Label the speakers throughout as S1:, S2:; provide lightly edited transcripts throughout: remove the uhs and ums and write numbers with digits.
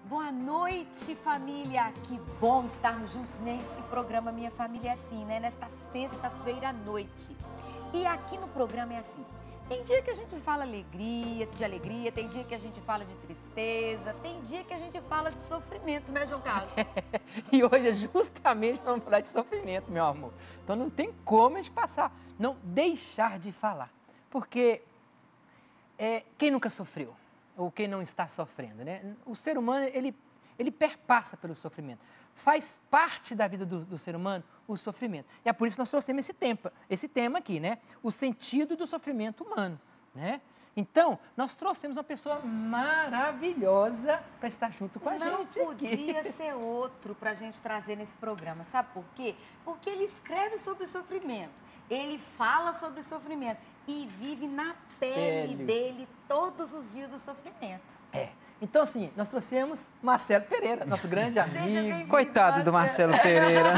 S1: Boa noite, família! Que bom estarmos juntos nesse programa Minha Família é Assim, né? Nesta sexta-feira à noite. E aqui no programa é assim, tem dia que a gente fala de alegria, tem dia que a gente fala de tristeza, tem dia que a gente fala de sofrimento, né, João Carlos?
S2: E hoje é justamente vamos falar de sofrimento, meu amor. Então não tem como a gente passar, não deixar de falar. Porque quem nunca sofreu? Ou quem não está sofrendo, né? O ser humano, ele perpassa pelo sofrimento. Faz parte da vida do ser humano o sofrimento. E é por isso que nós trouxemos esse tema aqui, né? O sentido do sofrimento humano, né? Então, nós trouxemos uma pessoa maravilhosa para estar junto com a gente.
S1: Não podia ser outro para a gente trazer nesse programa. Sabe por quê? Porque ele escreve sobre o sofrimento, ele fala sobre o sofrimento e vive na pele dele todos os dias do sofrimento.
S2: Então, assim, nós trouxemos Marcelo Pereira, nosso grande amigo.
S3: Coitado do Marcelo Pereira.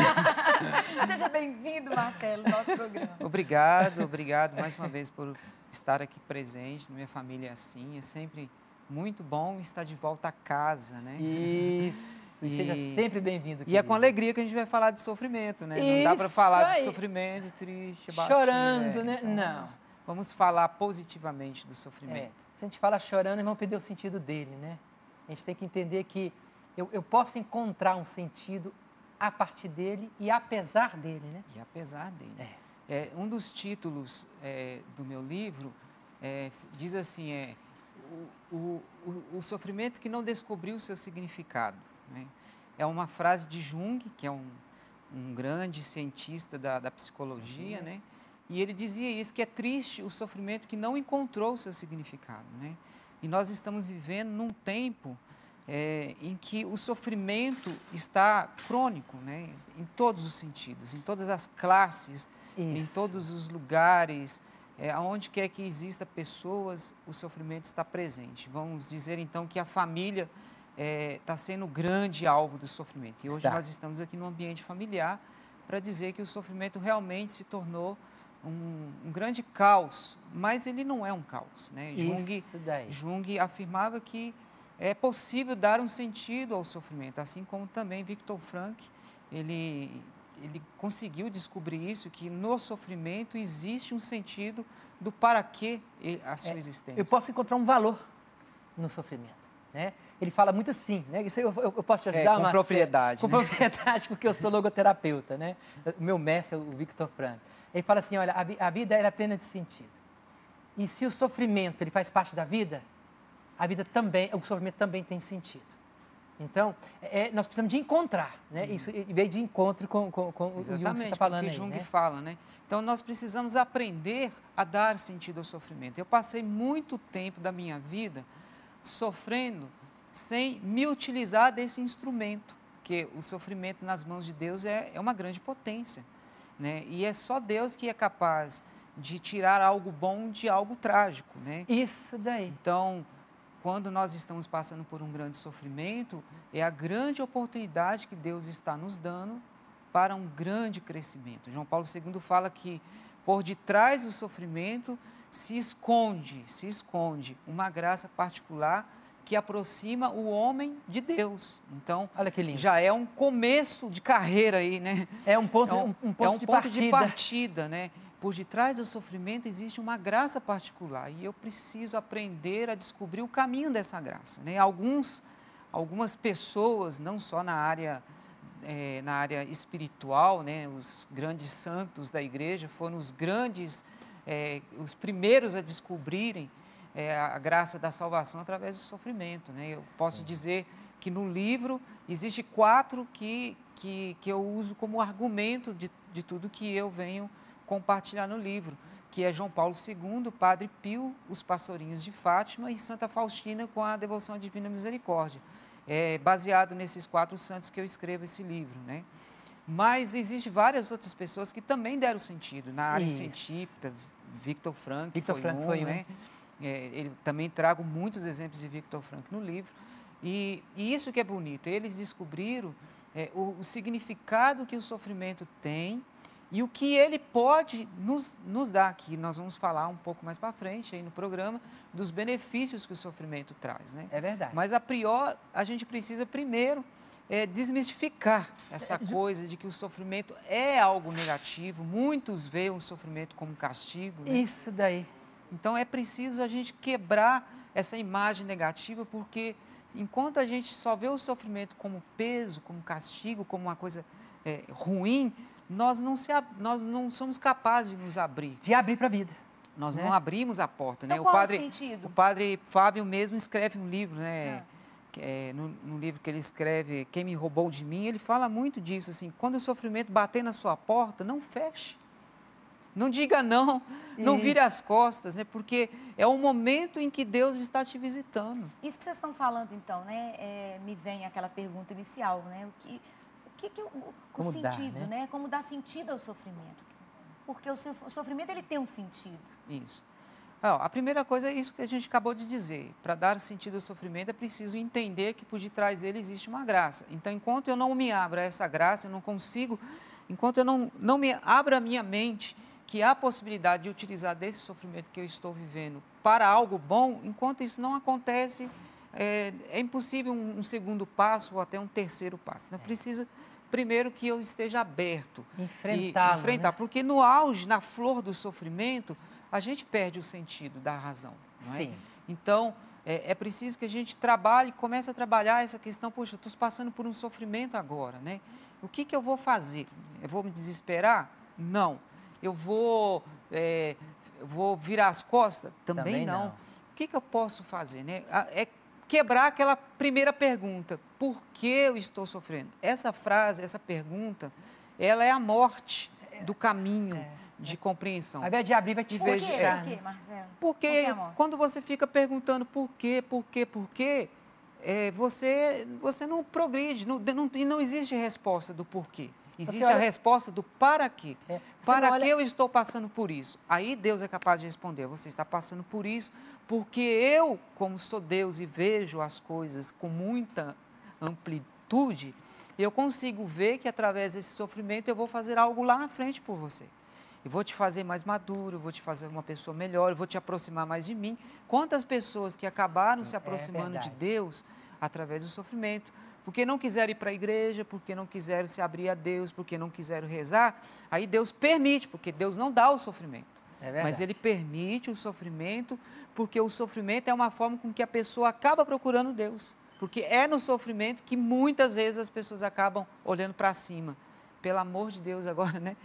S1: Seja bem-vindo, Marcelo, no nosso programa.
S3: Obrigado mais uma vez por estar aqui presente na Minha Família é Assim. É sempre muito bom estar de volta a casa, né?
S2: Isso, e seja sempre bem-vindo.
S3: E é com alegria que a gente vai falar de sofrimento, né? Não dá para falar de sofrimento triste,
S2: chorando, né?
S3: Então,
S2: não.
S3: Vamos falar positivamente do sofrimento.
S2: Se a gente fala chorando, vamos perder o sentido dele, né? A gente tem que entender que eu posso encontrar um sentido a partir dele e apesar dele, né?
S3: E apesar dele. Um dos títulos do meu livro diz assim, o sofrimento que não descobriu o seu significado, né? É uma frase de Jung, que é um grande cientista da psicologia, né? E ele dizia isso, que é triste o sofrimento que não encontrou o seu significado, né? E nós estamos vivendo num tempo em que o sofrimento está crônico, né? Em todos os sentidos, em todas as classes, em todos os lugares, aonde quer que exista pessoas, o sofrimento está presente. Vamos dizer, então, que a família está sendo o grande alvo do sofrimento. E hoje nós estamos aqui no ambiente familiar para dizer que o sofrimento realmente se tornou um grande caos, mas ele não é um caos, né? Jung afirmava que é possível dar um sentido ao sofrimento, assim como também Viktor Frankl, ele conseguiu descobrir isso, que no sofrimento existe um sentido do para que a sua existência.
S2: Eu posso encontrar um valor no sofrimento, né? Ele fala muito assim, né? Isso eu posso te ajudar,
S3: com propriedade.
S2: Com propriedade, porque eu sou logoterapeuta, né? O meu mestre é o Viktor Frankl. Ele fala assim, olha, a vida ela é plena de sentido. E se o sofrimento ele faz parte da vida, o sofrimento também tem sentido. Então, nós precisamos de encontrar, né? Isso veio de encontro com o Jung que você está falando aí,
S3: Jung
S2: né?
S3: fala, né? Então, nós precisamos aprender a dar sentido ao sofrimento. Eu passei muito tempo da minha vida sofrendo sem me utilizar desse instrumento, porque o sofrimento nas mãos de Deus é uma grande potência, né? E é só Deus que é capaz de tirar algo bom de algo trágico, né?
S2: Isso daí.
S3: Então, quando nós estamos passando por um grande sofrimento, é a grande oportunidade que Deus está nos dando para um grande crescimento. João Paulo II fala que por detrás do sofrimento se esconde uma graça particular que aproxima o homem de Deus. Então,
S2: olha que lindo.
S3: Já é um começo de carreira aí, né?
S2: É um ponto
S3: de partida, né? Por detrás do sofrimento existe uma graça particular e eu preciso aprender a descobrir o caminho dessa graça, né? Algumas pessoas, não só na área espiritual, né? Os grandes santos da igreja foram os primeiros a descobrirem a graça da salvação através do sofrimento, né? Eu posso dizer que no livro existe 4 que eu uso como argumento de tudo que eu venho compartilhar no livro, que é João Paulo II, Padre Pio, os Pastorinhos de Fátima e Santa Faustina com a Devoção à Divina Misericórdia. É baseado nesses 4 santos que eu escrevo esse livro, né? Mas existem várias outras pessoas que também deram sentido na área científica. Viktor Frankl foi um, né? Ele também trago muitos exemplos de Viktor Frankl no livro. E isso que é bonito, eles descobriram o significado que o sofrimento tem e o que ele pode nos dar, que nós vamos falar um pouco mais para frente aí no programa, dos benefícios que o sofrimento traz, né?
S2: É verdade.
S3: Mas, a priori, a gente precisa primeiro desmistificar essa coisa de que o sofrimento é algo negativo. Muitos veem o sofrimento como castigo, né?
S2: Isso daí.
S3: Então, é preciso a gente quebrar essa imagem negativa, porque enquanto a gente só vê o sofrimento como peso, como castigo, como uma coisa ruim, nós não somos capazes de nos abrir.
S2: De abrir para a vida.
S3: Nós
S2: né?
S3: não abrimos a porta,
S1: Então,
S3: né?
S1: qual o sentido?
S3: O padre Fábio mesmo escreve um livro, né? No livro que ele escreve, Quem Me Roubou de Mim, ele fala muito disso, assim, quando o sofrimento bater na sua porta, não feche. Não diga não, não vire as costas, né? Porque é o momento em que Deus está te visitando.
S1: Isso que vocês estão falando, então, né? Me vem aquela pergunta inicial, né? O sentido, né? Como dar sentido ao sofrimento? Porque o sofrimento, ele tem um sentido.
S3: Isso. A primeira coisa é isso que a gente acabou de dizer. Para dar sentido ao sofrimento, é preciso entender que por detrás dele existe uma graça. Então, enquanto eu não me abro a essa graça, eu não consigo, enquanto eu não me abro a minha mente, que há a possibilidade de utilizar desse sofrimento que eu estou vivendo para algo bom, enquanto isso não acontece, é impossível um segundo passo ou até um terceiro passo. Então, precisa, primeiro, que eu esteja aberto.
S2: Enfrentar, né?
S3: Porque no auge, na flor do sofrimento, a gente perde o sentido da razão. Não é?
S2: Sim.
S3: Então, é preciso que a gente trabalhe, comece a trabalhar essa questão, poxa, eu estou passando por um sofrimento agora, né? O que eu vou fazer? Eu vou me desesperar? Não. Eu vou virar as costas? Também não. O que eu posso fazer, né? É quebrar aquela primeira pergunta, por que eu estou sofrendo? Essa frase, essa pergunta, ela é a morte do caminho de compreensão.
S2: Ao invés de abrir, vai te fechar.
S1: Por quê, Marcelo?
S3: Porque quando você fica perguntando por quê, você não progride, não existe resposta do porquê. Existe a resposta do para quê. Para que eu estou passando por isso? Aí Deus é capaz de responder, você está passando por isso porque eu, como sou Deus e vejo as coisas com muita amplitude, eu consigo ver que através desse sofrimento eu vou fazer algo lá na frente por você. Eu vou te fazer mais maduro, eu vou te fazer uma pessoa melhor, eu vou te aproximar mais de mim. Quantas pessoas que acabaram se aproximando de Deus através do sofrimento, porque não quiseram ir para a igreja, porque não quiseram se abrir a Deus, porque não quiseram rezar, aí Deus permite, porque Deus não dá o sofrimento. Mas Ele permite o sofrimento, porque o sofrimento é uma forma com que a pessoa acaba procurando Deus. Porque é no sofrimento que muitas vezes as pessoas acabam olhando para cima. Pelo amor de Deus agora, né?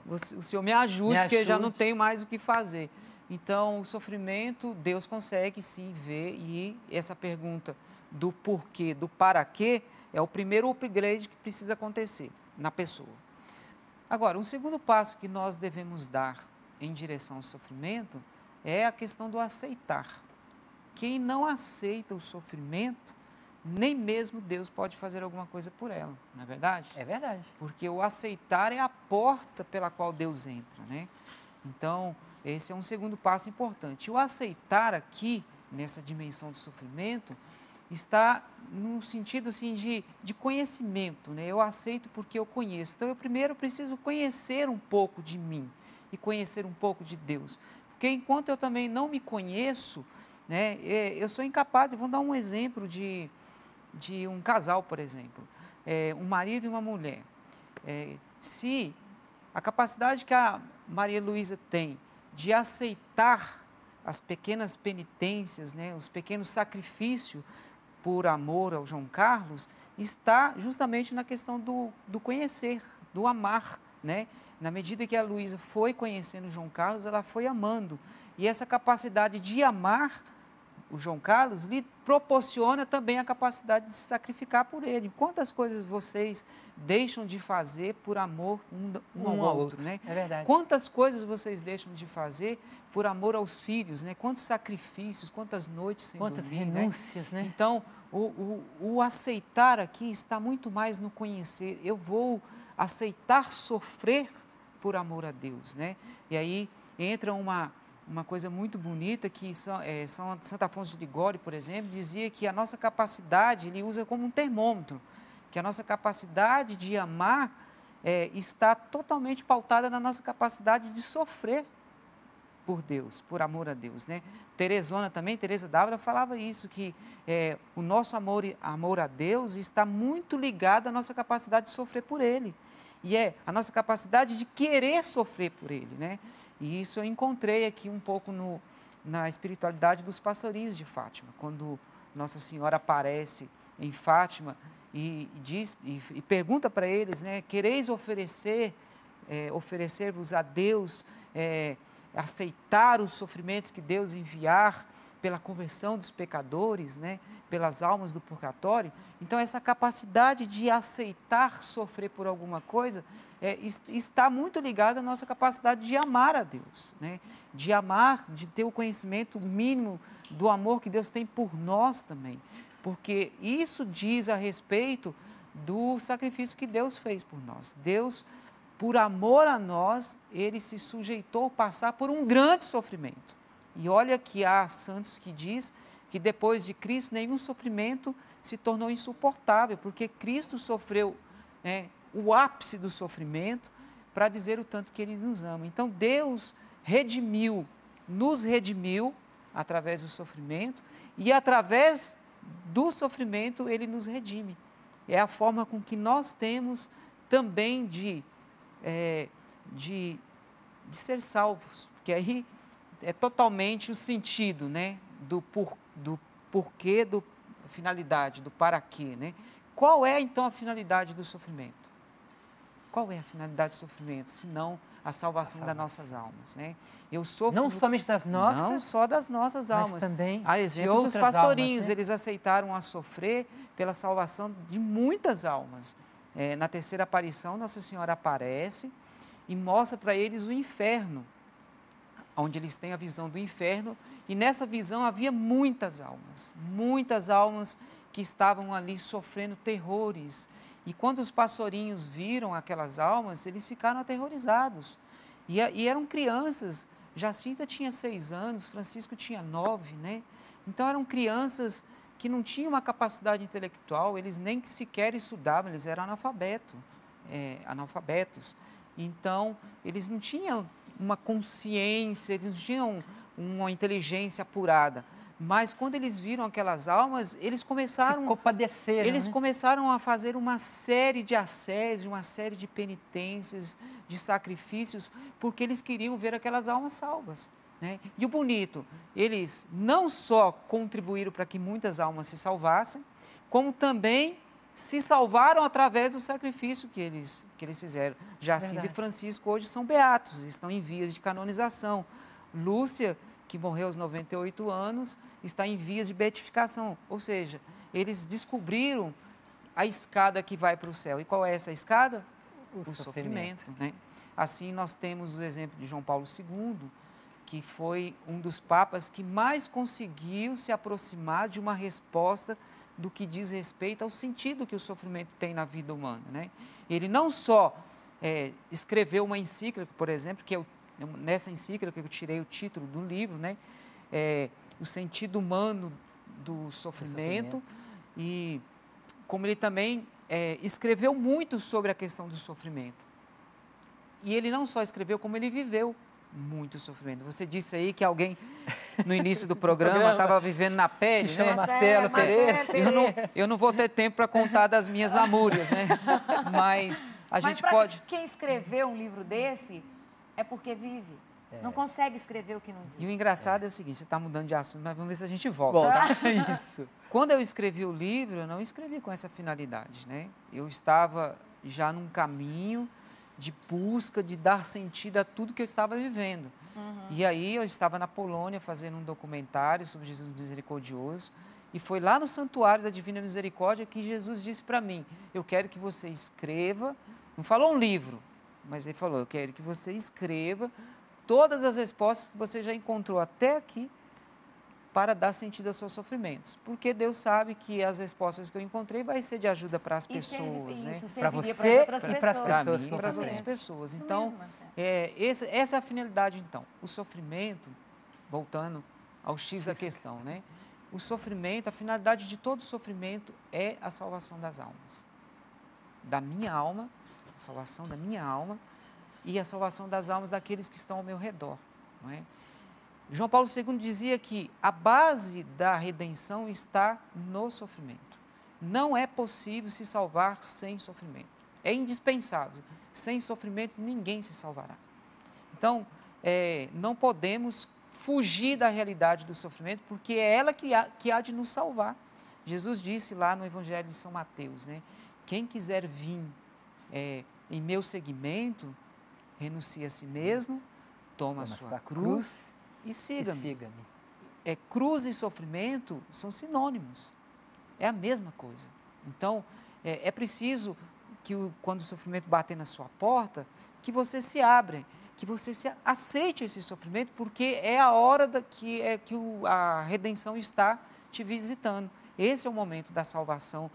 S3: O Senhor me ajude, porque eu já não tenho mais o que fazer. Então, o sofrimento, Deus consegue sim ver, e essa pergunta do porquê, do para quê, é o primeiro upgrade que precisa acontecer na pessoa. Agora, um segundo passo que nós devemos dar em direção ao sofrimento é a questão do aceitar. Quem não aceita o sofrimento, nem mesmo Deus pode fazer alguma coisa por ela, não é verdade?
S2: É verdade.
S3: Porque o aceitar é a porta pela qual Deus entra, né? Então, esse é um segundo passo importante. O aceitar aqui, nessa dimensão do sofrimento, está no sentido assim, de conhecimento, né? Eu aceito porque eu conheço. Então, eu primeiro preciso conhecer um pouco de mim e conhecer um pouco de Deus. Porque enquanto eu também não me conheço, né, eu sou incapaz. Vou dar um exemplo de um casal, por exemplo, um marido e uma mulher. Se a capacidade que a Maria Luísa tem de aceitar as pequenas penitências, né, os pequenos sacrifícios por amor ao João Carlos, está justamente na questão do conhecer, do amar, né? Na medida que a Luísa foi conhecendo o João Carlos, ela foi amando. E essa capacidade de amar o João Carlos lhe proporciona também a capacidade de se sacrificar por ele. Quantas coisas vocês deixam de fazer por amor um ao outro, né?
S2: É verdade.
S3: Quantas coisas vocês deixam de fazer por amor aos filhos, né? Quantos sacrifícios, quantas noites sem dormir,
S2: quantas renúncias, né?
S3: Então, o aceitar aqui está muito mais no conhecer. Eu vou aceitar sofrer por amor a Deus, né? E aí entra uma coisa muito bonita que Santo Afonso de Ligório, por exemplo, dizia que a nossa capacidade, ele usa como um termômetro, que a nossa capacidade de amar está totalmente pautada na nossa capacidade de sofrer por Deus, por amor a Deus, né? Teresa d'Ávila falava isso, que o nosso amor a Deus está muito ligado à nossa capacidade de sofrer por Ele. E é a nossa capacidade de querer sofrer por Ele, né? E isso eu encontrei aqui um pouco na espiritualidade dos pastorinhos de Fátima, quando Nossa Senhora aparece em Fátima e pergunta para eles, né? Quereis oferecer-vos a Deus, aceitar os sofrimentos que Deus enviar pela conversão dos pecadores, né? Pelas almas do purgatório. Então, essa capacidade de aceitar sofrer por alguma coisa está muito ligada à nossa capacidade de amar a Deus, né? De amar, de ter o conhecimento mínimo do amor que Deus tem por nós também, porque isso diz a respeito do sacrifício que Deus fez por nós. Deus, por amor a nós, Ele se sujeitou a passar por um grande sofrimento. E olha que há santos que diz que depois de Cristo nenhum sofrimento se tornou insuportável, porque Cristo sofreu, né, o ápice do sofrimento para dizer o tanto que Ele nos ama. Então Deus nos redimiu através do sofrimento e através do sofrimento Ele nos redime. É a forma com que nós temos também de ser salvos, porque aí é totalmente o sentido, né, do porquê, do finalidade, do para quê, né? Qual é então a finalidade do sofrimento? Qual é a finalidade do sofrimento, senão a salvação das nossas almas, né? Eu sofro
S2: não somente das nossas,
S3: não só das nossas almas,
S2: mas também
S3: a exemplo dos pastorinhos,
S2: almas, né?
S3: Eles aceitaram a sofrer pela salvação de muitas almas. Na terceira aparição, Nossa Senhora aparece e mostra para eles o inferno, onde eles têm a visão do inferno, e nessa visão havia muitas almas que estavam ali sofrendo terrores. E quando os pastorinhos viram aquelas almas, eles ficaram aterrorizados. E eram crianças. Jacinta tinha 6 anos, Francisco tinha 9, né? Então eram crianças que não tinham uma capacidade intelectual, eles nem sequer estudavam, eles eram analfabetos. Então, eles não tinham uma consciência, eles não tinham uma inteligência apurada. Mas quando eles viram aquelas almas, eles começaram...
S2: Se compadeceram,
S3: Eles
S2: né?
S3: começaram a fazer uma série de assédios, uma série de penitências, de sacrifícios, porque eles queriam ver aquelas almas salvas, né? E o bonito, eles não só contribuíram para que muitas almas se salvassem, como também se salvaram através do sacrifício que eles fizeram. Jacinta e Francisco hoje são beatos, estão em vias de canonização. Lúcia, que morreu aos 98 anos, está em vias de beatificação. Ou seja, eles descobriram a escada que vai para o céu. E qual é essa escada? O sofrimento, né? Assim, nós temos o exemplo de João Paulo II, que foi um dos papas que mais conseguiu se aproximar de uma resposta do que diz respeito ao sentido que o sofrimento tem na vida humana, né? Ele não só escreveu uma encíclica, por exemplo, que nessa encíclica que eu tirei o título do livro, né? O sentido humano do sofrimento. E como ele também escreveu muito sobre a questão do sofrimento. E ele não só escreveu, como ele viveu muito sofrimento. Você disse aí que alguém, no início do programa, estava vivendo na pele,
S2: que chama
S3: né?
S2: Marcelo Pereira.
S3: Eu não vou ter tempo para contar das minhas lamúrias, né? Mas a gente pode...
S1: Quem escreveu um livro desse é porque vive. Não consegue escrever o que não vive.
S3: E o engraçado é o seguinte, você está mudando de assunto, mas vamos ver se a gente volta.
S2: Isso.
S3: Quando eu escrevi o livro, eu não escrevi com essa finalidade, né? Eu estava já num caminho de busca, de dar sentido a tudo que eu estava vivendo. E aí eu estava na Polônia fazendo um documentário sobre Jesus misericordioso, e foi lá no Santuário da Divina Misericórdia que Jesus disse para mim, eu quero que você escreva, não falou um livro, mas ele falou, eu quero que você escreva todas as respostas que você já encontrou até aqui para dar sentido aos seus sofrimentos. Porque Deus sabe que as respostas que eu encontrei vai ser de ajuda para as pessoas, né?
S2: Para você e para as pessoas que
S3: para as outras pessoas.
S1: Isso
S3: Então,
S1: mesmo,
S3: essa é a finalidade, então. O sofrimento, voltando ao X da questão, né? O sofrimento, a finalidade de todo sofrimento é a salvação das almas. Da minha alma a salvação da minha alma e a salvação das almas daqueles que estão ao meu redor, não é? João Paulo II dizia que a base da redenção está no sofrimento. Não é possível se salvar sem sofrimento. É indispensável. Sem sofrimento, ninguém se salvará. Então, não podemos fugir da realidade do sofrimento, porque é ela que há de nos salvar. Jesus disse lá no Evangelho de São Mateus, né? Quem quiser vir em meu seguimento, renuncia a si mesmo, toma a sua cruz e siga-me. Cruz e sofrimento são sinônimos. É a mesma coisa. Então, é preciso que quando o sofrimento bater na sua porta, que você se abra, que você aceite esse sofrimento, porque é a hora que a redenção está te visitando. Esse é o momento da salvação.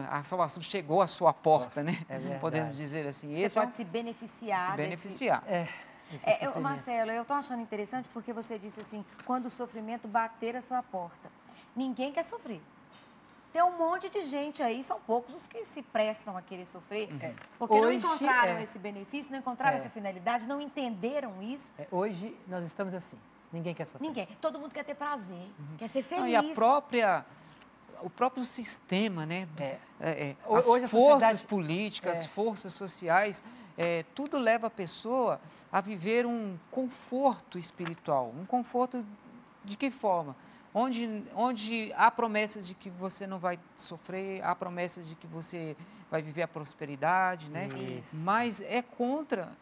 S3: A salvação chegou à sua porta, né? Podemos dizer assim.
S1: Você pode se beneficiar. Marcelo, eu estou achando interessante porque você disse assim, quando o sofrimento bater a sua porta. Ninguém quer sofrer. Tem um monte de gente aí, são poucos os que se prestam a querer sofrer, porque hoje, não encontraram esse benefício, não encontraram essa finalidade, não entenderam isso.
S2: Hoje nós estamos assim, ninguém quer sofrer.
S1: Ninguém. Todo mundo quer ter prazer, quer ser feliz.
S3: E o próprio sistema, né?
S2: Hoje
S3: as forças políticas, as forças sociais, tudo leva a pessoa a viver um conforto espiritual. Um conforto de que forma? Onde há promessas de que você não vai sofrer, há promessas de que você vai viver a prosperidade, né?
S2: Isso.
S3: Mas é contra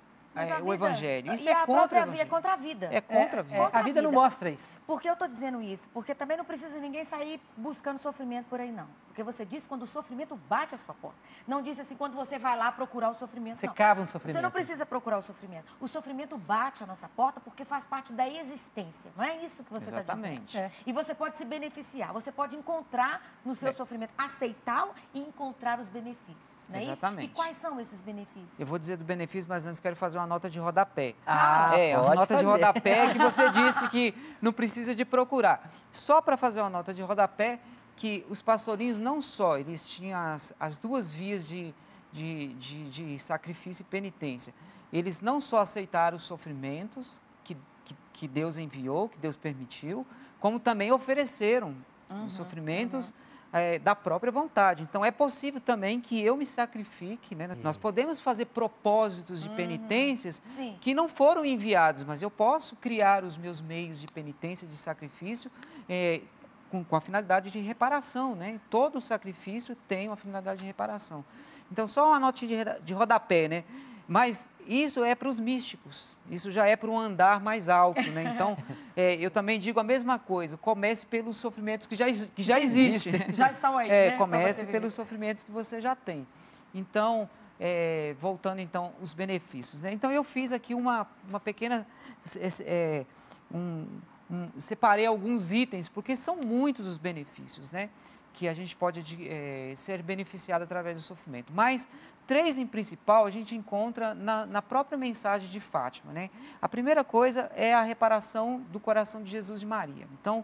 S3: o Evangelho. Isso
S1: é contra o Evangelho. É contra a vida.
S3: É contra a vida.
S2: A vida não mostra isso.
S1: Por que eu estou dizendo isso? Porque também não precisa ninguém sair buscando sofrimento por aí, não. Porque você diz quando o sofrimento bate a sua porta. Não diz assim quando você vai lá procurar o sofrimento,
S2: Você cava um sofrimento.
S1: Você não precisa procurar o sofrimento. O sofrimento bate a nossa porta porque faz parte da existência. Não é isso que você está dizendo.
S3: Exatamente.
S1: E você pode se beneficiar. Você pode encontrar no seu sofrimento, aceitá-lo e encontrar os benefícios. Não é
S3: Exatamente.
S1: Isso? E quais são esses benefícios?
S3: Eu vou dizer do benefício, mas antes quero fazer uma nota de rodapé.
S2: Pode
S3: nota
S2: fazer.
S3: de rodapé que você disse que não precisa de procurar. Só para fazer uma nota de rodapé, que os pastorinhos não só, eles tinham as duas vias de sacrifício e penitência. Eles não só aceitaram os sofrimentos que Deus enviou, que Deus permitiu, como também ofereceram os sofrimentos da própria vontade. Então, é possível também que eu me sacrifique, né? Nós podemos fazer propósitos de penitências que não foram enviados, mas eu posso criar os meus meios de penitência, de sacrifício, com a finalidade de reparação, né? Todo sacrifício tem uma finalidade de reparação. Então, só uma notinha de rodapé, né? Mas isso é para os místicos, isso já é para um andar mais alto, né? Então, eu também digo a mesma coisa, comece pelos sofrimentos que já existem. Né?
S1: Já estão aí, né?
S3: Comece pelos sofrimentos que você já tem. Então, voltando então os benefícios, né? Então, eu fiz aqui uma pequena... separei alguns itens, porque são muitos os benefícios, né? Que a gente pode ser beneficiado através do sofrimento. Mas 3 em principal a gente encontra na própria mensagem de Fátima, né? A primeira coisa é a reparação do coração de Jesus e Maria. Então,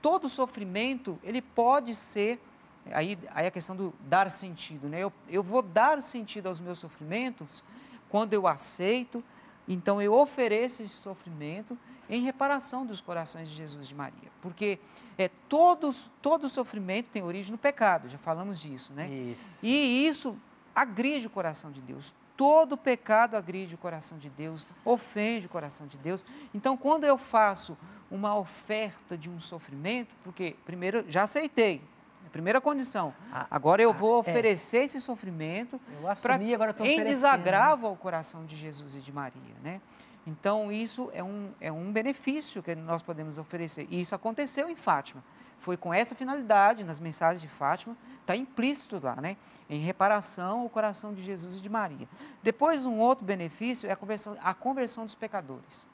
S3: todo sofrimento, ele pode ser, aí a questão do dar sentido, né? Eu vou dar sentido aos meus sofrimentos quando eu aceito, então eu ofereço esse sofrimento em reparação dos corações de Jesus e de Maria. Porque todo sofrimento tem origem no pecado, já falamos disso, né?
S2: Isso.
S3: E isso agride o coração de Deus. Todo pecado agride o coração de Deus, ofende o coração de Deus. Então, quando eu faço uma oferta de um sofrimento, porque primeiro já aceitei, a primeira condição, agora eu vou oferecer esse sofrimento em desagravo ao coração de Jesus e de Maria, né? Então, isso é um benefício que nós podemos oferecer. E isso aconteceu em Fátima. Foi com essa finalidade, nas mensagens de Fátima, está implícito lá, né? Em reparação ao coração de Jesus e de Maria. Depois, um outro benefício é a conversão dos pecadores.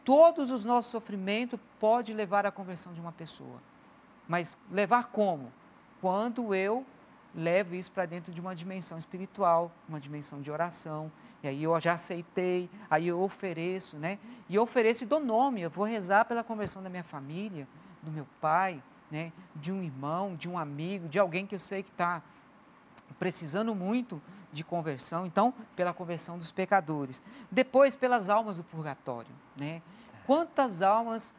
S3: Todos os nossos sofrimentos podem levar à conversão de uma pessoa. Mas levar como? Quando eu levo isso para dentro de uma dimensão espiritual, uma dimensão de oração, e aí eu já aceitei, aí eu ofereço, né? E eu ofereço e dou nome, eu vou rezar pela conversão da minha família, do meu pai, né? De um irmão, de um amigo, de alguém que eu sei que está precisando muito de conversão, então, pela conversão dos pecadores. Depois, pelas almas do purgatório, né? Quantas almas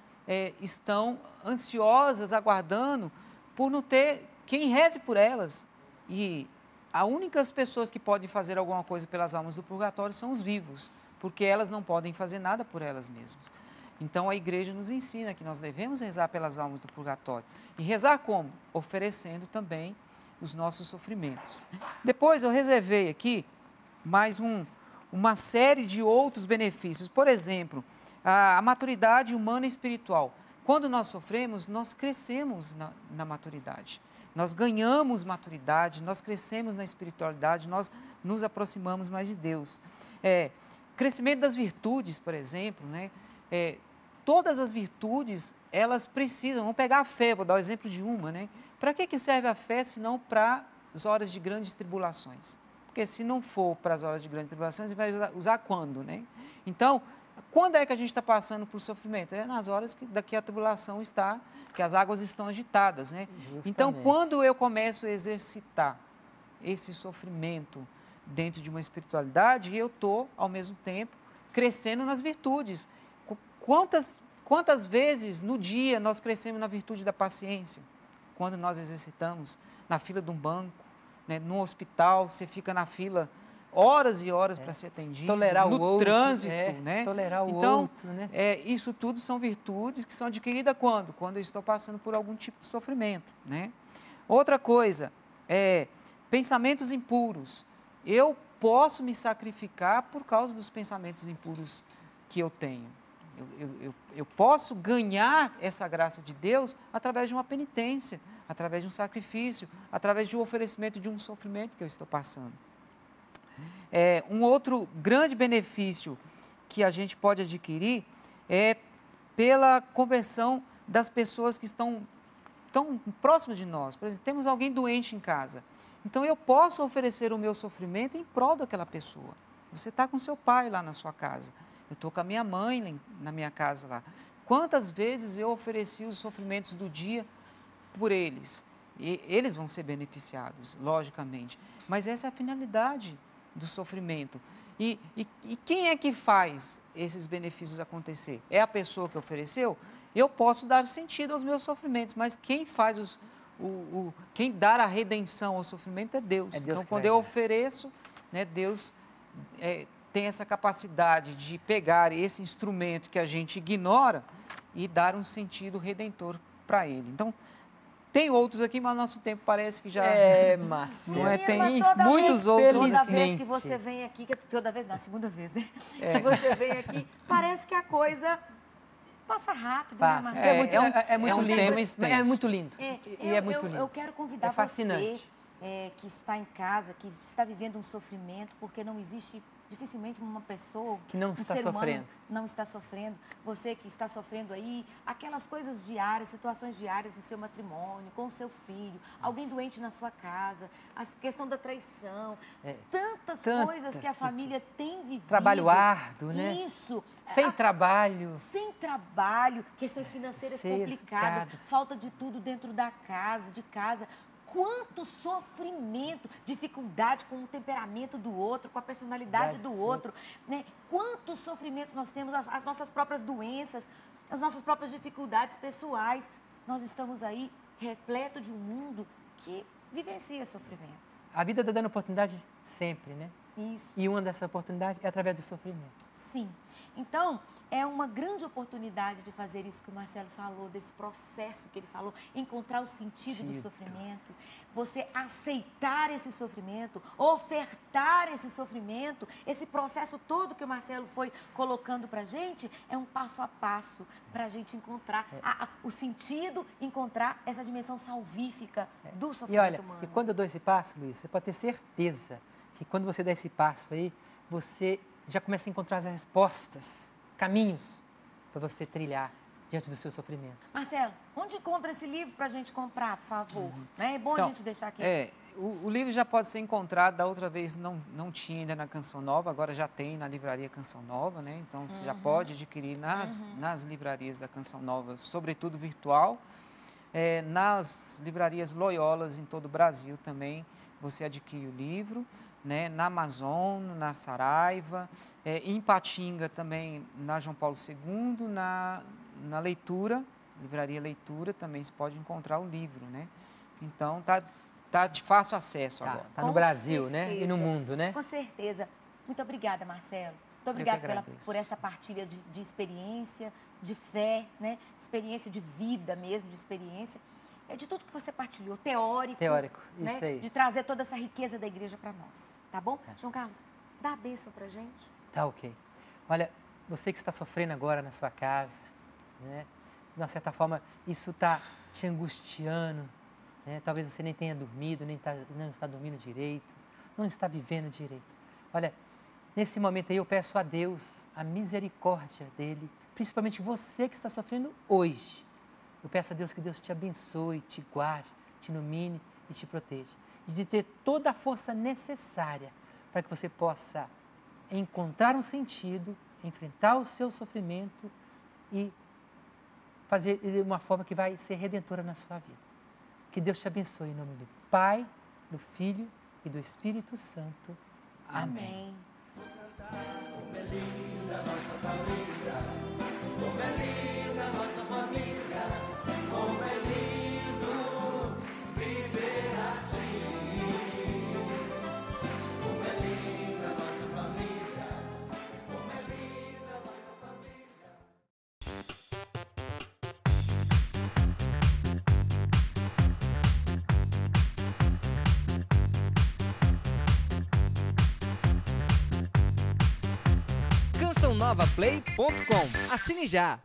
S3: estão ansiosas, aguardando, por não ter quem reze por elas. E as únicas pessoas que podem fazer alguma coisa pelas almas do purgatório são os vivos, porque elas não podem fazer nada por elas mesmas. Então, a igreja nos ensina que nós devemos rezar pelas almas do purgatório. E rezar como? Oferecendo também os nossos sofrimentos. Depois, eu reservei aqui mais uma série de outros benefícios. Por exemplo, a maturidade humana e espiritual. Quando nós sofremos, nós crescemos na maturidade. Nós ganhamos maturidade, nós crescemos na espiritualidade, nós nos aproximamos mais de Deus. Crescimento das virtudes, por exemplo, né? Todas as virtudes, elas precisam, vamos pegar a fé, vou dar o exemplo de uma, né? Para que serve a fé, se não para as horas de grandes tribulações? Porque se não for para as horas de grandes tribulações, ele vai usar quando, né? Então, quando é que a gente está passando por sofrimento? É nas horas que a tribulação está, que as águas estão agitadas, né?
S2: Justamente.
S3: Então, quando eu começo a exercitar esse sofrimento dentro de uma espiritualidade, eu estou, ao mesmo tempo, crescendo nas virtudes. Quantas vezes no dia nós crescemos na virtude da paciência? Quando nós exercitamos na fila de um banco, né? No hospital, você fica na fila horas e horas para ser atendido.
S2: Tolerar
S3: no
S2: o outro.
S3: Trânsito, né?
S2: Tolerar o
S3: então,
S2: outro, né?
S3: Isso tudo são virtudes que são adquiridas quando? Quando eu estou passando por algum tipo de sofrimento, né? Outra coisa, pensamentos impuros. Eu posso me sacrificar por causa dos pensamentos impuros que eu tenho. Eu posso ganhar essa graça de Deus através de uma penitência, através de um sacrifício, através de um oferecimento de um sofrimento que eu estou passando. Um outro grande benefício que a gente pode adquirir é pela conversão das pessoas que estão tão próximas de nós. Por exemplo, temos alguém doente em casa. Então, eu posso oferecer o meu sofrimento em prol daquela pessoa. Você está com seu pai lá na sua casa. Eu estou com a minha mãe na minha casa lá. Quantas vezes eu ofereci os sofrimentos do dia por eles? E eles vão ser beneficiados, logicamente. Mas essa é a finalidade do sofrimento. E quem é que faz esses benefícios acontecer? É a pessoa que ofereceu? Eu posso dar sentido aos meus sofrimentos, mas quem faz quem dá a redenção ao sofrimento é Deus. Então, quando eu ofereço, né, Deus tem essa capacidade de pegar esse instrumento que a gente ignora e dar um sentido redentor para ele. Então, tem outros aqui, mas nosso tempo parece que já...
S2: Márcia.
S3: Não é? Tem
S1: toda
S3: muitos
S1: vez,
S3: outros.
S1: Toda vez que você vem aqui, toda vez, não, segunda vez, né? Que você vem aqui, parece que a coisa passa rápido,
S2: Passa.
S1: né, Marcelo?
S2: É muito
S3: um
S2: lindo.
S3: tema extenso.
S2: É muito lindo. E é muito lindo.
S1: Eu quero convidar
S2: fascinante.
S1: você que está em casa, que está vivendo um sofrimento, porque não existe dificilmente uma pessoa
S2: que não está sofrendo.
S1: Não está sofrendo. Você que está sofrendo aí, aquelas coisas diárias, situações diárias no seu matrimônio, com o seu filho, alguém doente na sua casa, a questão da traição, tantas coisas que a família tem vivido.
S2: Trabalho árduo, né?
S1: Isso.
S2: Sem trabalho.
S1: Sem trabalho, questões financeiras complicadas, falta de tudo dentro da casa, de casa. Quanto sofrimento, dificuldade com o temperamento do outro, com a personalidade do outro, né? Quantos sofrimentos nós temos, as nossas próprias doenças, as nossas próprias dificuldades pessoais. Nós estamos aí repleto de um mundo que vivencia sofrimento.
S2: A vida está dando oportunidade sempre, né?
S1: Isso.
S2: E uma dessas oportunidades é através do sofrimento.
S1: Sim. Então, é uma grande oportunidade de fazer isso que o Marcelo falou, desse processo que ele falou, encontrar o sentido do sofrimento, você aceitar esse sofrimento, ofertar esse sofrimento, esse processo todo que o Marcelo foi colocando para a gente, é um passo a passo para a gente encontrar o sentido, encontrar essa dimensão salvífica do sofrimento humano.
S2: E quando eu dou esse passo, Luiz, você pode ter certeza que quando você dá esse passo aí, você já começa a encontrar as respostas, caminhos para você trilhar diante do seu sofrimento.
S1: Marcelo, onde encontra esse livro para a gente comprar, por favor? Né? É bom a gente deixar aqui.
S3: O livro já pode ser encontrado, da outra vez não tinha ainda na Canção Nova, agora já tem na livraria Canção Nova, né? Então você já pode adquirir nas livrarias da Canção Nova, sobretudo virtual. Nas livrarias Loyolas em todo o Brasil também você adquire o livro, né? Na Amazon, na Saraiva, em Ipatinga também, na João Paulo II, na Leitura, Livraria Leitura, também se pode encontrar o livro, né? Então, tá de fácil acesso agora.
S2: Tá no Brasil, né? E no mundo, né?
S1: Com certeza. Muito obrigada, Marcelo. Muito obrigada por essa partilha de experiência, de fé, né? Experiência de vida mesmo, de experiência. De tudo que você partilhou, teórico.
S2: Teórico,
S1: né?
S2: isso aí.
S1: De trazer toda essa riqueza da igreja para nós, tá bom? João Carlos, dá a bênção pra gente.
S2: Tá ok. Olha, você que está sofrendo agora na sua casa, né? De uma certa forma, isso está te angustiando, né? Talvez você nem tenha dormido, não está dormindo direito, não está vivendo direito. Olha, nesse momento aí eu peço a Deus a misericórdia dele, principalmente você que está sofrendo hoje. Eu peço a Deus que Deus te abençoe, te guarde, te ilumine e te proteja. E de ter toda a força necessária para que você possa encontrar um sentido, enfrentar o seu sofrimento e fazer de uma forma que vai ser redentora na sua vida. Que Deus te abençoe em nome do Pai, do Filho e do Espírito Santo. Amém.
S4: Como é linda nossa família, como é linda nossa família, como é lindo viver assim. Como é linda nossa família, como é linda nossa família.
S5: CançãoNovaPlay.com. Assine já!